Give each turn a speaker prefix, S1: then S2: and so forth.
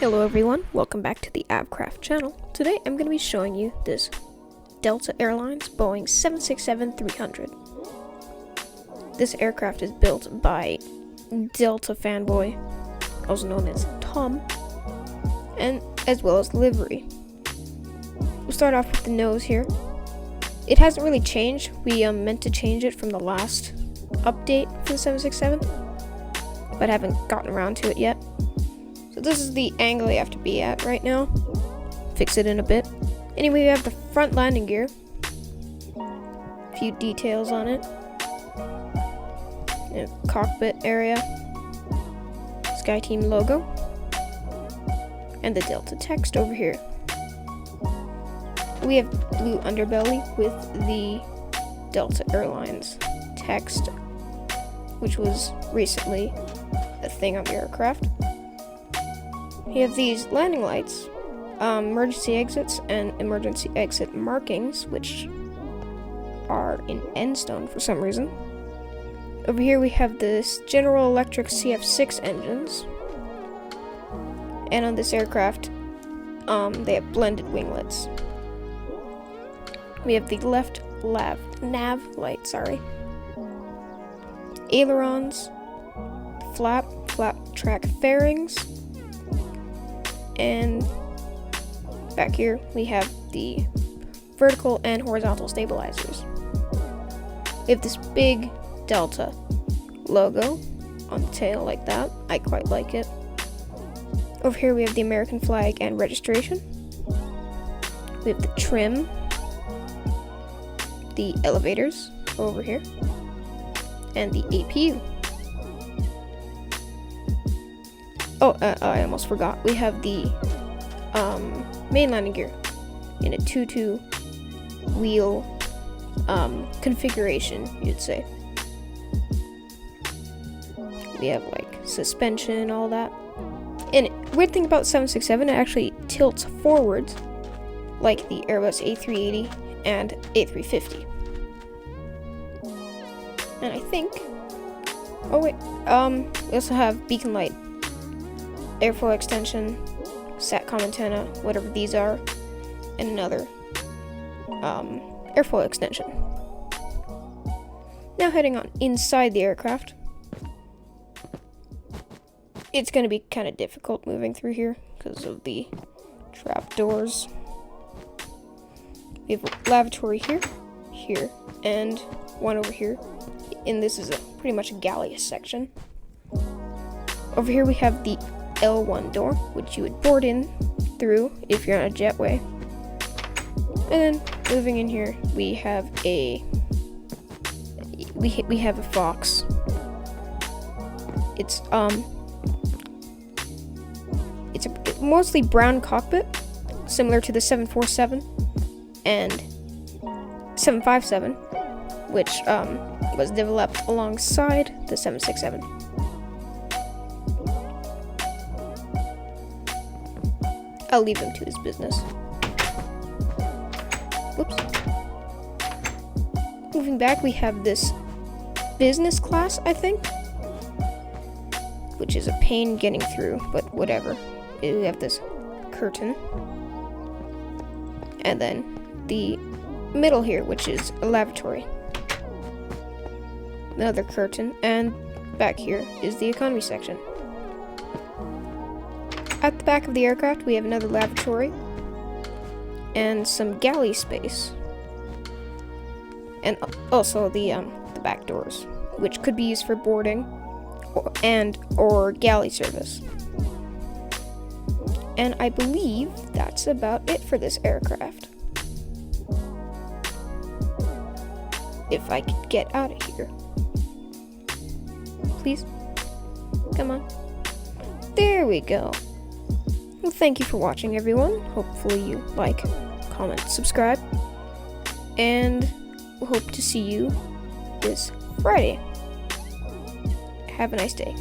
S1: Hello everyone, welcome back to the AvCraft channel. Today I'm going to be showing you this Delta Airlines Boeing 767-300. This aircraft is built by Delta fanboy, also known as Tom, and as well as Livery. We'll start off with the nose here. It hasn't really changed. We meant to change it from the last update for the 767, but haven't gotten around to it yet. So this is the angle you have to be at right now. Fix it in a bit. Anyway, we have the front landing gear. A few details on it. Cockpit area. SkyTeam logo. And the Delta text over here. We have blue underbelly with the Delta Airlines text, which was recently a thing on the aircraft. We have these landing lights, emergency exits, and emergency exit markings, which are in end stone for some reason. Over here we have this General Electric CF6 engines, and on this aircraft, they have blended winglets. We have the left nav light, ailerons, flap track fairings. And back here we have the vertical and horizontal stabilizers. We have this big Delta logo on the tail like that. I quite like it. Over here we have the American flag and registration. We have the trim, the elevators over here, and the APU. Oh, I almost forgot. We have the main landing gear in a 2-2 wheel configuration, you'd say. We have like suspension, all that. And weird thing about 767, it actually tilts forwards like the Airbus A380 and A350. And I think, oh wait, we also have beacon light, airfoil extension, SATCOM antenna, whatever these are, and another airfoil extension. Now heading on inside the aircraft. It's going to be kind of difficult moving through here because of the trap doors. We have a lavatory here, and one over here. And this is pretty much a galley section. Over here we have the L1 door, which you would board in through if you're on a jetway. And then moving in here, we have a Fox. It's a mostly brown cockpit, similar to the 747 and 757, which was developed alongside the 767. I'll leave him to his business. Whoops. Moving back, we have this business class, I think, which is a pain getting through, but whatever. We have this curtain. And then the middle here, which is a lavatory. Another curtain, and back here is the economy section. At the back of the aircraft, we have another lavatory and some galley space, and also the back doors, which could be used for boarding or galley service. And I believe that's about it for this aircraft. If I could get out of here, please, come on. There we go. Well, thank you for watching, everyone. Hopefully you like, comment, subscribe, and we'll hope to see you this Friday. Have a nice day.